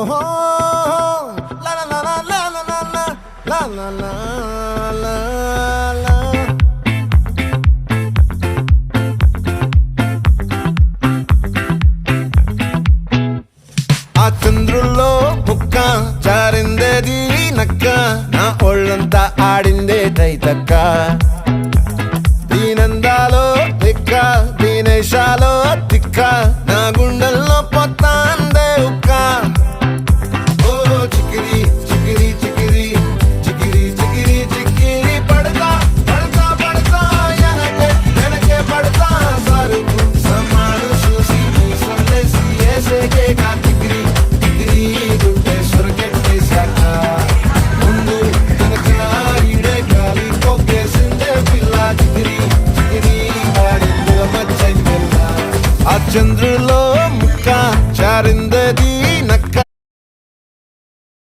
la la la la la la la la la la la. ఆ చంద్రుల్లో బుక్క జారిందేది నక్క నా ఒళ్ళంతా ఆడిందే తైతక్క దీనందాలో తిక్క దీనేశాలో తిక్క నా గుండెల్లో పొత్తాందే ఉక్క ఓ చికిరి చికిరి చికిరి చికిరి చికిరి చికిరి పడతా పడతా పడతా ఎనకే ఎనకే పడతా సరుకు సమాను చూసి సొల్లేసి ఏసేగే